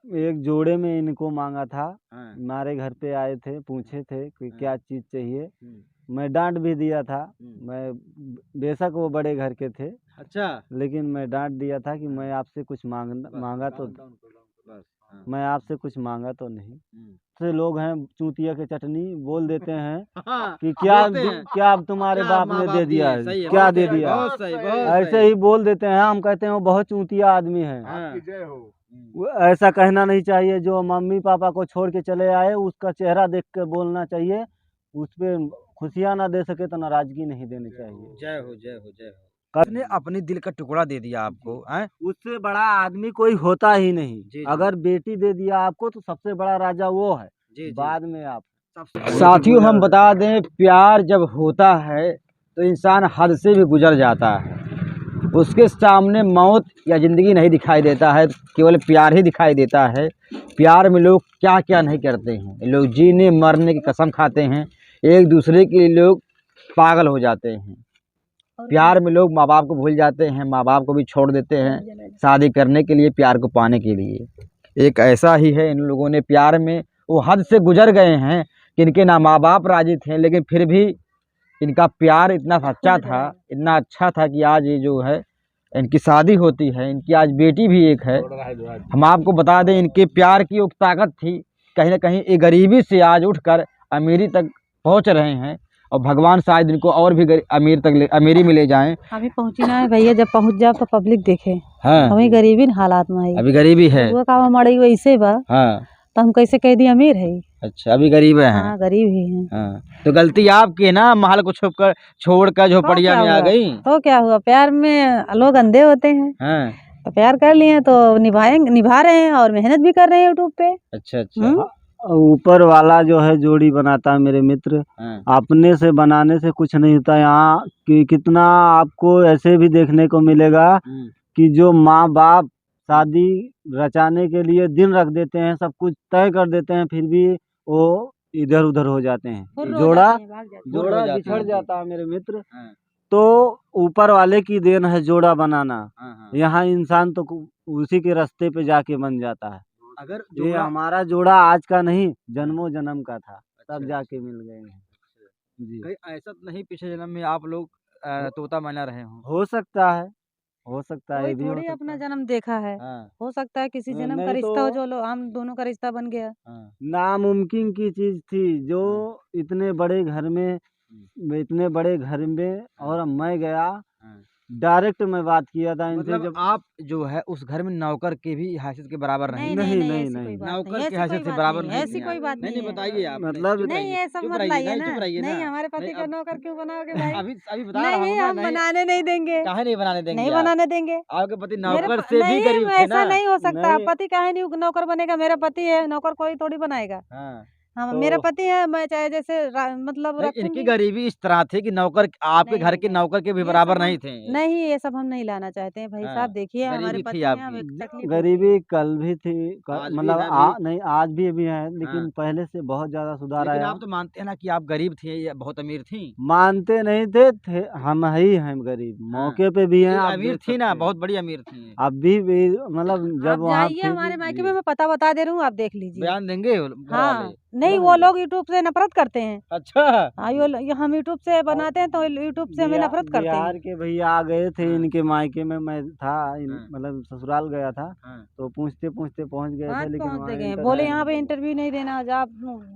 एक जोड़े में इनको मांगा था। हाँ। हमारे घर पे आए थे, पूछे थे कि हाँ। क्या चीज़ चाहिए। हम्म। मैं डांट भी दिया था। हम्म। मैं बेशक वो बड़े घर के थे, अच्छा। लेकिन मैं डांट दिया था कि हाँ। मैं आपसे कुछ मांगा तो बस। हाँ। मैं आपसे कुछ मांगा तो नहीं। हम्म। से लोग हैं चूतिया के चटनी, बोल देते हैं हाँ, कि बोलते हैं क्या तुम्हारे क्या बाप माँ ने बाप दे दिया दिए, है, सही है, क्या बहुत दे सही, दिया। बहुत सही, बहुत ऐसे सही। ही बोल देते हैं। हम कहते हैं वो बहुत चूतिया आदमी है। हाँ। आपकी जय हो। वो ऐसा कहना नहीं चाहिए। जो मम्मी पापा को छोड़ के चले आए उसका चेहरा देख के बोलना चाहिए। उस पे खुशियाँ ना दे सके तो नाराजगी नहीं देनी चाहिए। जय हो, जय हो, जय हो। कर- उसने अपनी दिल का टुकड़ा दे दिया आपको, हैं? उससे बड़ा आदमी कोई होता ही नहीं। जी, जी। अगर बेटी दे दिया आपको तो सबसे बड़ा राजा वो है। जी, जी। बाद में आप। साथियों, हम बता दें, प्यार जब होता है तो इंसान हद से भी गुजर जाता है। उसके सामने मौत या ज़िंदगी नहीं दिखाई देता है, केवल प्यार ही दिखाई देता है। प्यार में लोग क्या क्या नहीं करते हैं। लोग जीने मरने की कसम खाते हैं, एक दूसरे के लिए लोग पागल हो जाते हैं। प्यार में लोग माँ बाप को भूल जाते हैं, माँ बाप को भी छोड़ देते हैं शादी करने के लिए, प्यार को पाने के लिए। एक ऐसा ही है, इन लोगों ने प्यार में वो हद से गुजर गए हैं कि इनके ना माँ बाप राजी थे, लेकिन फिर भी इनका प्यार इतना सच्चा था, इतना अच्छा था कि आज ये जो है इनकी शादी होती है। इनकी आज बेटी भी एक है। हम आपको बता दें, इनके प्यार की एक ताकत थी, कहीं ना कहीं ये गरीबी से आज उठकर अमीरी तक पहुंच रहे हैं, और भगवान शायद इनको और भी अमीरी में ले जाएं। अभी पहुंची ना है भैया, जब पहुंच जाओ तो पब्लिक देखे। हाँ, हमें गरीबी हालात में है, अभी गरीबी है। वो काम हमारी वैसे बा, हाँ, तो हम कैसे कह दी अमीर है। अच्छा, अभी गरीब है। हाँ, गरीब ही है। हाँ, तो गलती आपकी है ना, महल को छोड़कर झोपड़िया में आ गई। तो क्या हुआ, प्यार में लोग अंधे होते हैं। हाँ, तो प्यार कर लिए तो निभा रहे हैं और मेहनत भी कर रहे हैं यूट्यूब पे। अच्छा अच्छा। ऊपर वाला जो है जोड़ी बनाता है मेरे मित्र। हाँ, अपने से बनाने से कुछ नहीं होता। यहाँ कि कितना आपको ऐसे भी देखने को मिलेगा कि जो माँ बाप शादी रचाने के लिए दिन रख देते हैं, सब कुछ तय कर देते हैं, फिर भी वो इधर उधर हो जाते हैं। जोड़ा बिछड़ जाता है मेरे मित्र। तो ऊपर वाले की देन है जोड़ा बनाना। यहाँ इंसान तो उसी के रास्ते पे जाके बन जाता है। अगर ये हमारा जोड़ा आज का नहीं, जन्मों जन्म का था, तब जाके मिल गए हैं जी। कहीं ऐसा तो नहीं पिछले जन्म में आप लोग तोता मैना रहे हों? हो सकता है, हो सकता है, कोई ये भी हो थोड़ी सकता अपना है। जन्म देखा है। हाँ, हो सकता है किसी जन्म का नहीं रिश्ता हो, तो जो हम दोनों का रिश्ता बन गया। हाँ, नामुमकिन की चीज थी जो हाँ। इतने बड़े घर में, और मैं गया हाँ। डायरेक्ट। मैं बात किया था इनसे मतलब जब। आप जो है उस घर में नौकर के भी हैसियत के बराबर नहीं नहीं थे। नहीं नहीं ऐसी नहीं कोई नहीं। बात नौकर नहीं, की ऐसी हैसियत कोई से बात बराबर नहीं, नहीं ऐसी थे कोई आप। बात नहीं नहीं है। बताइए आप। मतलब चुप नहीं, रहिए, ये सब चुप मत रहिए, लाइए नहीं ना। चुप रहिए ना। नहीं, हमारे पति नहीं, को नौकर क्यों बनाओगे भाई? अभी बता रहा नहीं, हूँ ना। हम नहीं, बनाने नहीं देंगे। काहे नहीं बनाने देंगे नहीं आप? बनाने देंगे। आपके पति मेरे नौकर से भी नहीं, गरीब थे ऐसा ना। नहीं हो सकता। नहीं। पति काहे नहीं नौकर बनेगा? मेरा पति है, नौकर कोई थोड़ी बनाएगा। हाँ, हाँ, मेरा तो पति है, मैं चाहे जैसे मतलब नहीं, इनकी रखूंगी। गरीबी इस तरह थी कि नौकर आपके घर नहीं के नहीं, नौकर के भी ये बराबर सब हम नहीं थे। नहीं, ये सब हम नहीं लाना चाहते हैं भाई हाँ, साहब। देखिए हमारे गरीबी थी पति हैं, आपकी। हमें तकलीफ होती है। गरीबी कल भी थी, आज भी मतलब है भी। नहीं, आज भी है, हाँ, लेकिन पहले से बहुत ज्यादा सुधार लेकिन आया। आप तो मानते हैं ना कि आप गरीब थे या बहुत अमीर थी? मानते नहीं थे हम ही हैं गरीब, हाँ, मौके पे भी हैं, ये आप अमीर देख थी सकते ना, हैं। बहुत बड़ी अमीर थी। अब भी मतलब आप जब वहाँ जाइए थे हमारे मायके जी। में, मैं पता बता दे रही हूँ, आप देख लीजिए। बयान देंगे घर हाँ, वाले? नहीं, वो लोग यूट्यूब से नफरत करते हैं। अच्छा। हाँ, ये हम यूट्यूब से बनाते हैं तो यूट्यूब से हमें नफरत करते हैं। बिहार के भैया आ गए थे हाँ। इनके मायके में। मैं था हाँ। मतलब ससुराल गया था, हाँ, तो पूछते पूछते पहुंच गए थे, आज लेकिन पहुंच वहाँ गए, बोले इंटरव्यू यहाँ पे नहीं इंटरव्यू नहीं देना, आज आप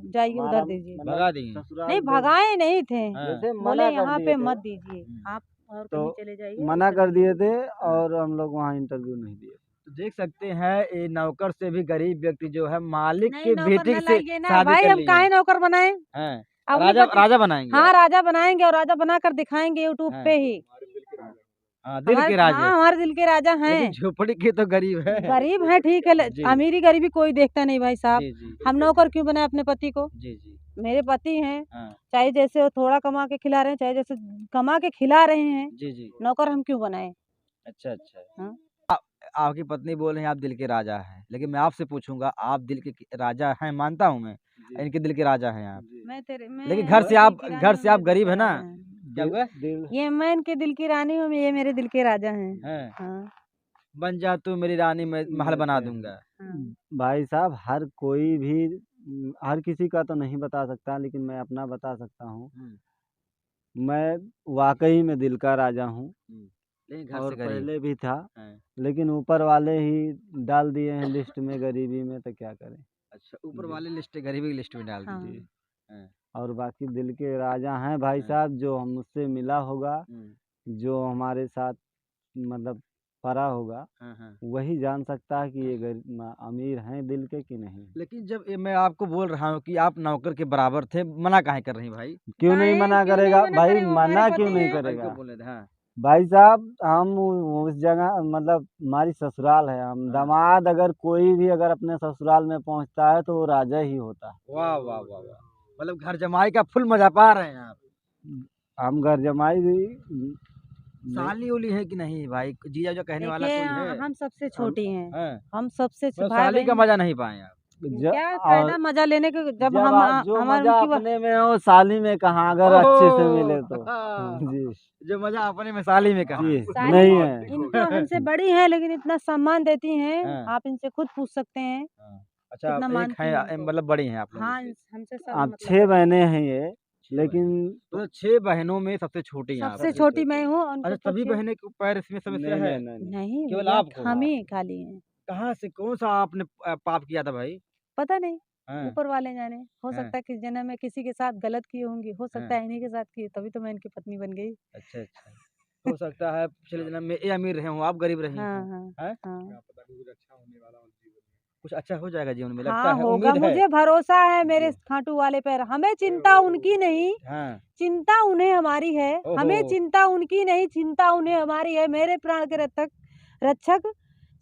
जाइए हमारा उधर दीजिए। मतलब भगा दिए। ससुराल नहीं, पे भगाए नहीं थे। हाँ, जैसे बोले मना कर यहाँ दिए पे थे, मत दीजिए, आप और तो कहीं चले जाइए। मना कर interview दिए दीजिए। थे और हम लोग वहाँ इंटरव्यू नहीं दिए। तो देख सकते हैं, ये नौकर से भी गरीब व्यक्ति जो है मालिक नहीं, के नौकर बेटे न से लाइए ना शादी भाई, कर हम ली है। काहे नौकर बनाए? हैं, अपने राजा पति राजा बनाएंगे हाँ, आप? राजा बनाएंगे और राजा बनाकर दिखाएंगे यूट्यूब हैं, पे ही। हाँ, दिल के राजे। हाँ, हमारे दिल के राजा लेकिन हैं। झोपड़ी के तो गरीब है। गरीब हैं, ठीक है, जी, अमीरी गरीबी कोई देखता नहीं भाई साहब। जी, जी, हम नौकर क्यों बनाए अपने पति को? जी, जी। मेरे पति हैं, हाँ, चाहे जैसे वो थोड़ा कमा के खिला रहे हैं, चाहे जैसे कमा के खिला रहे हैं, जी, जी। नौकर हम क्यों बनाए? अच्छा, अच्छा। हाँ? आपकी पत्नी बोल रही हैं आप दिल के राजा हैं, लेकिन मैं आपसे पूछूंगा, आप दिल के राजा हैं, मानता हूँ मैं, इनके दिल के राजा हैं आप। मैं लेकिन घर से दिल आप की रानी घर हूँ, से आप मेरे दिल गरीब के है ना? राजा हैं। क्या हुआ? दिल ये मैं इनके दिल की रानी हूँ, ये मेरे दिल के राजा हैं। हैं, हाँ, बन जा तू मेरी रानी, मैं महल बना दूंगा। हाँ। भाई साहब हर कोई भी हर किसी का तो नहीं बता सकता, लेकिन मैं अपना बता सकता हूँ। मैं वाकई में दिल का राजा हूँ लेकिन घर और से गरीब। पहले भी था, हाँ। लेकिन ऊपर वाले ही डाल दिए हैं लिस्ट में गरीबी में, तो क्या करें। अच्छा, ऊपर जी। वाले लिस्ट गरीबी की लिस्ट में डाल हाँ। दीजिए। हाँ। और बाकी दिल के राजा हैं भाई हाँ। साहब, जो हम मुझसे मिला होगा, हम्म, जो हमारे साथ मतलब परा होगा, हाँ हाँ। वही जान सकता है कि ये अमीर हैं दिल के कि नहीं। लेकिन जब ये मैं आपको बोल रहा हूँ कि आप नौकर के बराबर थे, मना काहे कर रही भाई? क्यों नहीं काहे मना क्यों नहीं करेगा मना भाई, करे, वो हमारे मना क्यों पति नहीं हैं। भाई करेगा। क्यों बोले थे? हाँ। भाई साहब हम उस जगह मतलब हमारी ससुराल है, हम हाँ। दामाद अगर कोई भी अगर अपने ससुराल में पहुंचता है तो वो राजा ही होता है। वाह वाह वाह वाह, मतलब घर जमाई का फुल मजा पा रहे हैं आप। हम घर जमाई भी साली उली है कि नहीं भाई? जीजा जो कहने वाला देखिए कोई है? हम सबसे छोटी हैं, हाँ। हम सबसे मतलब भाई साली का बहन। मजा नहीं पाए आप? क्या और फायदा मजा लेने के, जब जब हम जो हमारे मजा उनकी अपने में हो साली में कहाँ, अगर अच्छे से मिले तो। ओहो, जी जो मजा अपने में साली में कहा। जी साली नहीं है। इनको हमसे बड़ी हैं लेकिन इतना सम्मान देती हैं, हाँ। आप इनसे खुद पूछ सकते हैं हाँ। अच्छा, कितना एक मानती है हैं हमको। मतलब बड़ी हैं आप लोग हाँ से? हमसे सब आप मतलब 6 बड़ी। बहनें हैं ये, छह लेकिन बहनें। मतलब 6 बहनों में सबसे छोटी हैं आप? सबसे छोटी मैं हूँ, उनको अच्छा, सभी पूछिए। बहनें के पैर इसमें समस्या नहीं है? नहीं नहीं नहीं। नहीं केवल भैया, आपको? हम ही खाली हैं। कहाँ से कौन सा आपने पाप किया था भाई? पता नहीं, हाँ। ऊपर वाले जाने। हो हाँ। सकता है किस जन्म में किसी के साथ गलत की होंगी, हो सकता हाँ। है इन्हीं के साथ की, तभी तो मैं इनकी पत्नी बन गई। अच्छा अच्छा, हो सकता है पिछले जन्म में ये अमीर रहे हों, आप गरीब रही हाँ हों। हाँ हैं? हाँ। कुछ अच्छा हो जाएगा जीवन में, लगता हाँ है, होगा, उम्मीद है। मुझे भरोसा है मेरे जी। खाटू वाले पर। हमें चिंता उनकी नहीं, हाँ। चिंता उन्हें हमारी है। हमें ओहो। चिंता उनकी नहीं, चिंता उन्हें हमारी है। मेरे प्राण के रक्षक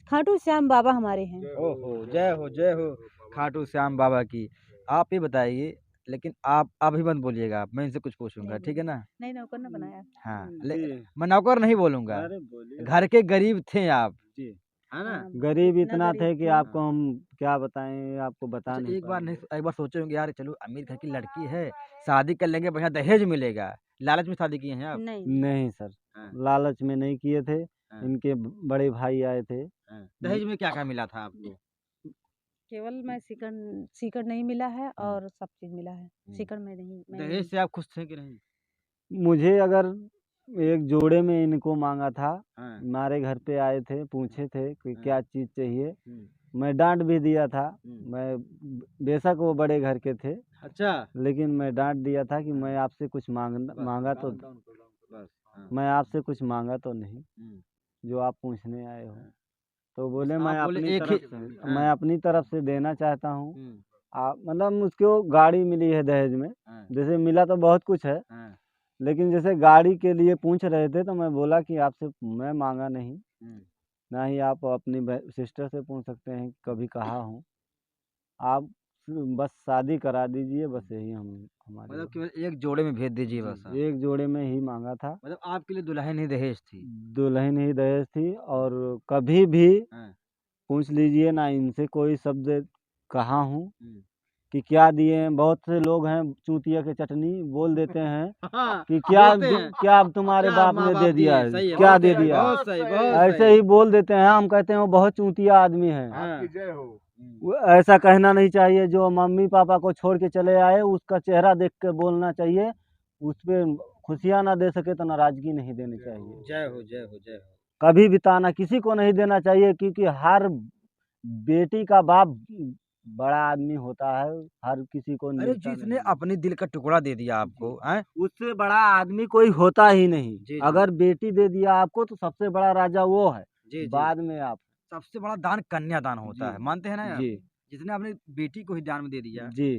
खाटू श्याम बाबा हमारे हैं। ओहो, जय हो खाटू श्याम बाबा की। आप ये बताइए, लेकिन आप अभी मत बोलिएगा, आप, मैं इनसे कुछ पूछूंगा, नहीं ठीक है ना? नहीं, नौकर ने बनाया। हाँ, जी मैं नौकर नहीं बोलूंगा। अरे बोलिए। घर के गरीब थे आप, जी है ना? हाँ, गरीब इतना इतना गरीब थे कि थे। आपको हम क्या बताएं, आपको बता अच्छा, नहीं एक बार नहीं, पाएंगे। एक बार सोचे होंगे यार, चलो अमीर घर की लड़की है, शादी कर लेंगे, बढ़िया दहेज मिलेगा, लालच में शादी किए हैं आप? नहीं नहीं सर, हाँ। लालच में नहीं किए थे। हाँ। इनके बड़े भाई आए थे। हाँ। दहेज में क्या क्या मिला था आपको? केवल मैं सीकड़ सीकड़ नहीं मिला है हाँ। और सब चीज मिला है। सीकड़ में नहीं, मैं नहीं। दहेज से आप खुश थे कि नहीं? मुझे अगर एक जोड़े में इनको मांगा था, हाँ। हमारे घर पे आए थे, पूछे थे कि हाँ। क्या चीज़ चाहिए, हम्म, मैं डांट भी दिया था। हम्म। मैं बेशक वो बड़े घर के थे, अच्छा। लेकिन मैं डांट दिया था कि मैं आपसे कुछ बस, मांगा तो बस, हाँ। मैं आपसे कुछ मांगा तो नहीं, हम्म, जो आप पूछने आए हो। हाँ। तो बस बोले आप बोले एक ही। मैं हाँ। अपनी तरफ से देना चाहता हूँ। हम्म, आप मतलब मुझको गाड़ी मिली है दहेज में, हाँ। जैसे मिला तो बहुत कुछ है, हाँ। लेकिन जैसे गाड़ी के लिए पूछ रहे थे तो मैं बोला कि आपसे मैं मांगा नहीं, हम्म, ना ही आप अपनी सिस्टर से पूछ सकते हैं कि कभी कहा हूँ। आप बस शादी करा दीजिए, बस यही हम हमारी मतलब केवल एक जोड़े में भेज दीजिए बस आप। एक जोड़े में ही मांगा था। मतलब आपके लिए दुल्हन ही दहेज थी? दुल्हन ही दहेज थी, और कभी भी हाँ। पूछ लीजिए ना इनसे कोई शब्द कहा हूँ हम्म। कि क्या दिए हैं। बहुत से लोग हैं चूतिया के चटनी बोल देते हैं हाँ, कि क्या बोलते हैं। क्या तुम्हारे क्या बाप माँ ने बाप दे दिया दिए? है, सही है, क्या बहुत दे सही, दिया। बहुत सही, बहुत ऐसे सही। ही बोल देते हैं, हम कहते हैं वो बहुत चूतिया आदमी है। हाँ। वो ऐसा कहना नहीं चाहिए। जो मम्मी पापा को छोड़ के चले आए उसका चेहरा देख के बोलना चाहिए, उस पर खुशियाँ ना दे सके तो नाराजगी नहीं देनी चाहिए। जय हो जय हो जय हो। कभी भी ताना किसी को नहीं देना चाहिए, क्योंकि हर बेटी का बाप बड़ा आदमी होता है, हर किसी को अरे नीचा जिसने नहीं। अपने दिल का टुकड़ा दे दिया आपको, हैं? उससे बड़ा आदमी कोई होता ही नहीं। जी, जी। अगर बेटी दे दिया आपको तो सबसे बड़ा राजा वो है, जी, जी। बाद में आप। सबसे बड़ा दान कन्यादान होता जी है, मानते हैं ना आप? जी जिसने अपनी बेटी को ही दान में दे दिया, जी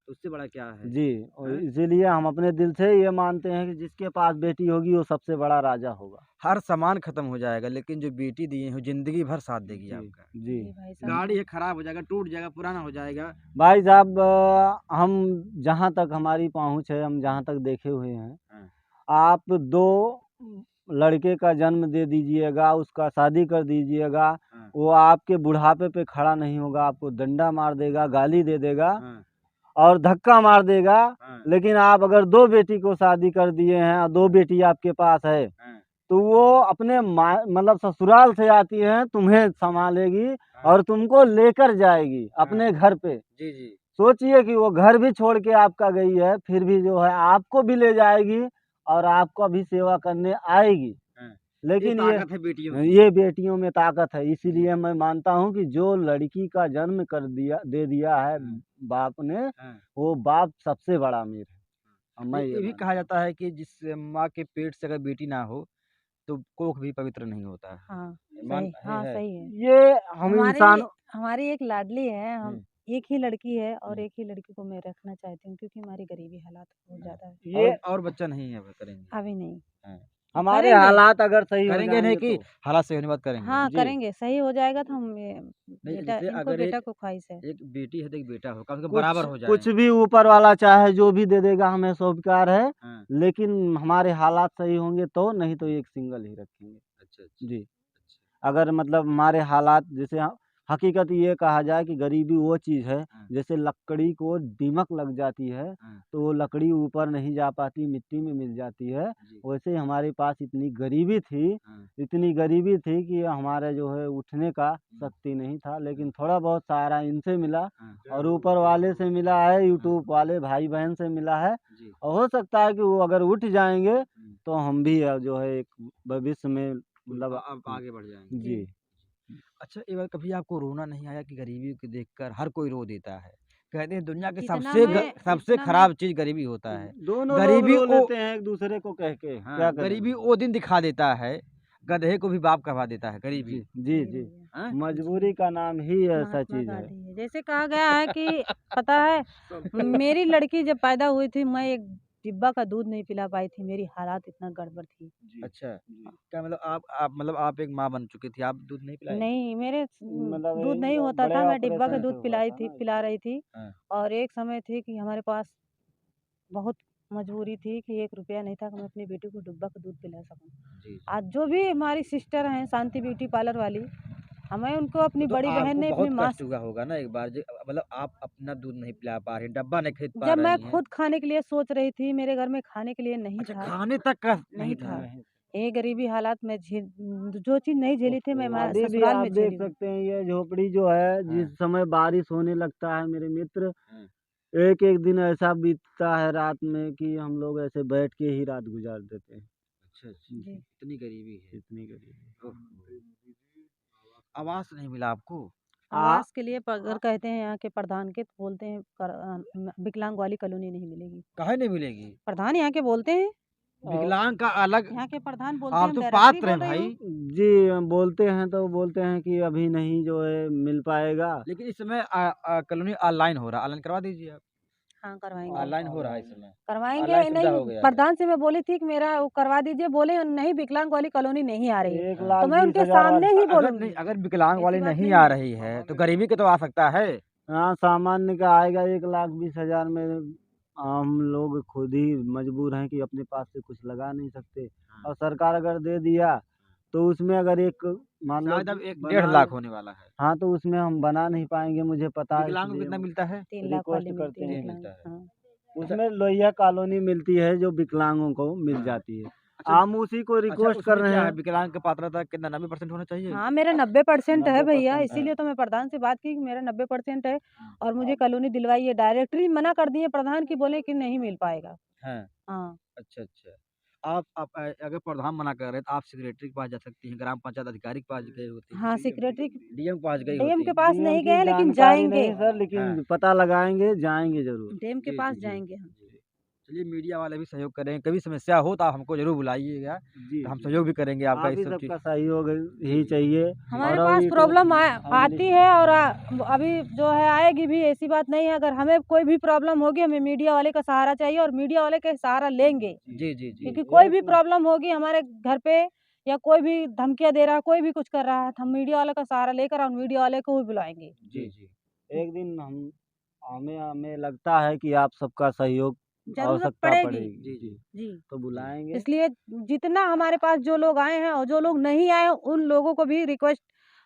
तो उससे बड़ा क्या है? जी। और हैं? इसीलिए हम अपने दिल से ये मानते हैं कि जिसके पास बेटी होगी वो सबसे बड़ा राजा होगा। हर सामान खत्म हो जाएगा, लेकिन जो बेटी दिए हैं जिंदगी भर साथ देगी जी आपका। जी जी भाई साहब। गाड़ी है, खराब हो जाएगा, टूट जाएगा, पुराना हो जाएगा। भाई साहब, हम जहाँ तक हमारी पहुँच है, हम जहाँ तक देखे हुए हैं, हाँ। आप 2 लड़के का जन्म दे दीजिएगा, उसका शादी कर दीजिएगा, हाँ। वो आपके बुढ़ापे पे खड़ा नहीं होगा, आपको डंडा मार देगा, गाली दे देगा हाँ। और धक्का मार देगा। हाँ। लेकिन आप अगर 2 बेटी को शादी कर दिए हैं और 2 बेटी आपके पास है, हाँ। तो वो अपने मतलब ससुराल से आती है, तुम्हें संभालेगी और तुमको लेकर जाएगी अपने घर पे। जी जी। सोचिए कि वो घर भी छोड़ के आपका गई है, फिर भी जो है आपको भी ले जाएगी और आपका भी सेवा करने आएगी। लेकिन ये ताकत है बेटियों की। ये बेटियों में ताकत है, इसीलिए मैं मानता हूँ कि जो लड़की का जन्म कर दिया दे दिया है बाप ने, वो बाप सबसे बड़ा अमीर है। मैं ये भी मानता कहा जाता है कि जिस माँ के पेट से अगर बेटी ना हो तो कोख भी पवित्र नहीं होता है। हाँ मान सही, हाँ है। सही है। हूं। ये हम इंसान हमारी एक लाडली है, हम एक ही लड़की है और हम्म। एक ही लड़की को मैं रखना चाहती हूँ क्योंकि हमारी गरीबी हालात बहुत ज्यादा है। ये और बच्चा नहीं है करेंगे। अभी नहीं हाँ। हमारे करेंगे। हालात अगर सही हो करेंगे नहीं जाएंगे कि तो हालात से होने बात करेंगे। हाँ जी करेंगे, सही हो जाएगा तो हम नहीं बेटा, जैसे इनको अगर बेटा को ख्वाहिश है। एक बेटी है तो एक बेटा हो कम से कम कुछ बराबर हो कुछ जाए। भी ऊपर वाला चाहे जो भी दे देगा, हमें स्वीकार है। हाँ। लेकिन हमारे हालात सही होंगे तो, नहीं तो एक सिंगल ही रखेंगे। अच्छा अच्छा। जी। अच्छा। अगर मतलब हमारे हालात जैसे हकीकत ये कहा जाए कि गरीबी वो चीज़ है, हाँ। जैसे लकड़ी को दीमक लग जाती है हाँ। तो वो लकड़ी ऊपर नहीं जा पाती, मिट्टी में मिल जाती है। जी। वैसे ही हमारे पास इतनी गरीबी थी, हाँ। इतनी गरीबी थी कि हमारे जो है उठने का शक्ति नहीं था, लेकिन थोड़ा बहुत सहारा इनसे मिला हाँ। और ऊपर वाले से मिला है, यूट्यूब वाले भाई बहन से मिला है। जी। और हो सकता है कि वो अगर उठ जाएंगे तो हम भी जो है एक भविष्य में मतलब आप आगे बढ़ जाएंगे। जी। अच्छा एक बार कभी आपको रोना नहीं आया कि गरीबी को देखकर हर कोई रो देता है? कहते हैं दुनिया की सबसे खराब चीज़ गरीबी होता है। दोनों लोग गरीबी रो ओ लेते हैं एक दूसरे को कह के, हाँ, क्या करें। गरीबी वो दिन दिखा देता है, गधे को भी बाप कहवा देता है जी गरीबी। जी जी। हैं? मजबूरी का नाम ही ऐसा महात्मा चीज है। गांधी है, जैसे कहा गया है कि पता है मेरी लड़की जब पैदा हुई थी, मैं एक डिब्बा का दूध नहीं पिला पाई थी, मेरी हालात इतना गड़बड़ थी। अच्छा, क्या मतलब आप एक माँ बन चुकी थी, आप दूध नहीं पिलाए? नहीं, मेरे मतलब दूध नहीं जो होता बड़े था, मैं डिब्बा का ऑपरेशन से दूध हुआ था ना पिला इसलिए। रही थी। हाँ। और एक समय थी कि हमारे पास बहुत मजबूरी थी कि 1 रुपया नहीं था कि मैं अपनी बेटी को डिब्बा का दूध पिला सकूं। जी। आज जो भी हमारी सिस्टर हैं शांति ब्यूटी पार्लर वाली, हमें उनको अपनी तो बड़ी बहन आपको ने अपनी बहुत माँ कष्ट हुआ होगा ना एक बार मतलब आप अपना दूध नहीं पिला पा रही, डब्बा नहीं खरीद पा जब मैं रही हैं। खुद खाने के लिए सोच रही थी, मेरे घर में खाने के लिए नहीं अच्छा था। खाने तक का नहीं नहीं था। था। ये गरीबी हालात में जो चीज़ नहीं झेली थी मैं अभी भी ससुराल आप में देख झेली हूँ। सकते हैं ये झोपड़ी जो है, जिस हाँ। समय बारिश होने लगता है मेरे मित्र, हाँ। एक एक दिन ऐसा बीतता है रात में कि हम लोग ऐसे बैठ के ही रात गुजार देते हैं। अच्छा अच्छा, जी। इतनी गरीबी है। इतनी गरीबी। ओहो। आवास नहीं मिला आपको? आवास के लिए अगर कहते हैं यहाँ के प्रधान के, तो बोलते हैं विकलांग वाली कॉलोनी नहीं मिलेगी। काहे नहीं मिलेगी? प्रधान यहाँ के बोलते हैं, विकलांग का अलग। यहाँ के प्रधान बोलते हैं, आप हम तो डायरेक्टली पात्र हैं बोल रही भाई। हूँ। जी बोलते हैं तो बोलते हैं कि अभी नहीं जो है मिल पाएगा। लेकिन इस समय कॉलोनी ऑनलाइन हो रहा है, ऑनलाइन करवा दीजिए आप। हाँ करवाएंगे, ऑनलाइन हो रहा है इस समय। करवाएंगे। ऑनलाइन सुविधा नहीं, हो गया है। प्रधान से मैं बोली थी कि मेरा वो करवा दीजिए, बोले नहीं विकलांग वाली कॉलोनी नहीं आ रही है। एक हाँ। लाख तो मैं बीस उनके हजार सामने वाली ही अगर नहीं, बोलूंगी, अगर विकलांग वाली ऐसी बात नहीं नहीं आ है। रही है तो गरीबी के तो आ सकता है। हाँ सामान्य का आएगा 1,20,000 में। हम लोग खुद ही मजबूर हैं कि अपने पास से कुछ लगा नहीं सकते, और सरकार अगर दे दिया तो उसमें अगर एक मान लो शायद अब 1.5 बना, लाख होने वाला है। हाँ तो उसमें हम बना नहीं पाएंगे, मुझे पता है, विकलांग को इसलिए कितना हम मिलता है? 3 लाख वाली रिक्वेस्ट मिलती करते है तीन हैं। विकलांग। मिलता है। हाँ। उसमें लोहिया कॉलोनी मिलती है जो विकलांगों को मिल जाती है। अच्छा। हम उसी को अच्छा रिक्वेस्ट कर उसमें रहे क्या है हैं। विकलांग का पात्रता कितना 90% होना चाहिए? हाँ मेरा 90% है भैया, 90% है। इसीलिए तो मैं प्रधान से बात की कि मेरा 90% है हाँ। और मुझे कॉलोनी दिलवाइए। डायरेक्टरी मना कर दिए प्रधान की, बोले कि नहीं मिल पाएगा। हाँ। हाँ अच्छा अच्छा। आप अगर प्रधान मना कर रहे हैं तो आप सेक्रेटरी के पास जा सकती हैं, ग्राम पंचायत अधिकारी के पास गई होती हाँ, हैं, सेक्रेटरी डीएम के पास गई डीएम होती के हैं। पास डीएम नहीं की गए लेकिन जानकारी जाएंगे। नहीं सर, हाँ। लेकिन पता लगाएंगे, जाएंगे जरूर। डीएम के जी पास जी। जाएंगे हम। चलिए मीडिया वाले भी सहयोग करें, कभी समस्या हो तो आप हमको जरूर बुलाइएगा, जी तो हम जी। सहयोग भी करेंगे आपका आप इस ही सब चीज। सबका सहयोग जी ही जी। चाहिए। हमारे और पास अभी तो प्रॉब्लम अगली आती है और अभी जो है आएगी भी, ऐसी बात नहीं है। अगर हमें कोई भी प्रॉब्लम होगी, हमें मीडिया वाले का सहारा चाहिए और मीडिया वाले का सहारा लेंगे, जी जी जी। क्योंकि कोई भी एक प्रॉब्लम होगी हमारे घर पे या कोई भी धमकियां दे रहा है, कोई भी कुछ कर रहा है, तो हम मीडिया वाले का सहारा लेकर और मीडिया वाले को भी बुलाएंगे। जी जी। एक दिन हमें हमें लगता है कि आप सबका सहयोग जरूरत आवश्यकता पड़ेगी। पड़ेगी। जी जी जी। जी, तो बुलाएंगे। इसलिए जितना हमारे पास जो लोग आए हैं और जो लोग नहीं आए, उन लोगों को भी रिक्वेस्ट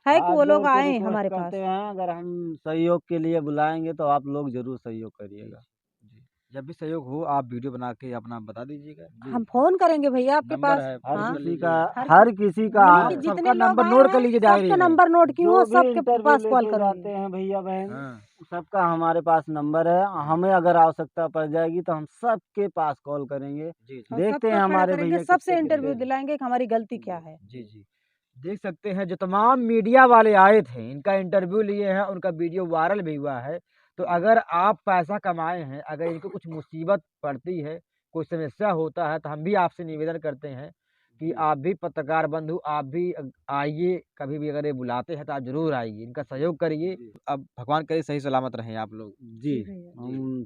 है कि हाथ वो लोग जोड़ के आए रिक्वेस्ट हमारे पास। करते हैं, अगर हम सहयोग के लिए बुलाएंगे तो आप लोग जरूर सहयोग करिएगा। जी। जब भी सहयोग हो आप वीडियो बना के अपना बता दीजिएगा। हम फोन करेंगे भैया आपके नंबर पास। है, हर फोन हाँ, कर किसी लीजिए। का हर हर किसी का बोलिए हाँ, कि आप जितने सबका लोग नंबर आए नोट कर हैं, लीजिए डायरी सबका में। नंबर नोट की हो, जो भी सबके इंटरव्यू पास कॉल लेके जाते करूंगी। हैं भैया बहन, हाँ, सबका हमारे पास नंबर है। हमें अगर आवश्यकता पड़ जाएगी तो हम सबके पास कॉल करेंगे। जी, जी। और देखते सबको हैं खड़ा हमारे करेंगे, भैया सबसे कितने इंटरव्यू कितने दिलाएंगे कि हमारी गलती क्या है। जी, जी। देख सकते हैं जो तमाम मीडिया वाले आए थे, इनका इंटरव्यू लिए हैं, उनका वीडियो वायरल भी हुआ है। तो अगर आप पैसा कमाए हैं, अगर इनको कुछ मुसीबत पड़ती है, कोई समस्या होता है, तो हम भी आपसे निवेदन करते हैं कि आप भी पत्रकार बंधु, आप भी आइए, कभी भी अगर ये बुलाते हैं तो आप ज़रूर आइए, इनका सहयोग करिए। अब भगवान करे सही सलामत रहें आप लोग। जी, जी भैया। हम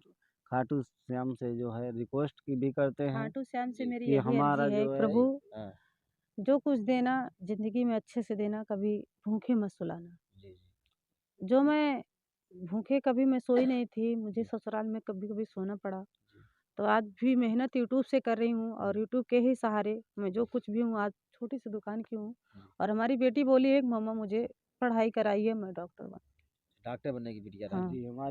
खाटू श्याम से जो है रिक्वेस्ट की भी करते हैं खाटू श्याम से जी, मेरी कि यही हमारा अर्जी है, जो है प्रभु हाँ, जो कुछ देना जिंदगी में अच्छे से देना, कभी भूखे मत सुलाना। जी, जी। जो मैं भूखे कभी मैं सोई नहीं थी, मुझे ससुराल में कभी कभी सोना पड़ा। तो आज भी मेहनत यूट्यूब से कर रही हूँ और यूट्यूब के ही सहारे मैं जो कुछ भी हूँ, आज छोटी सी दुकान की हूँ। और हमारी बेटी बोली है कि मम्मा मुझे पढ़ाई कराइए, मैं डॉक्टर बन। डॉक्टर बनने की बिटिया हाँ। जी हमारी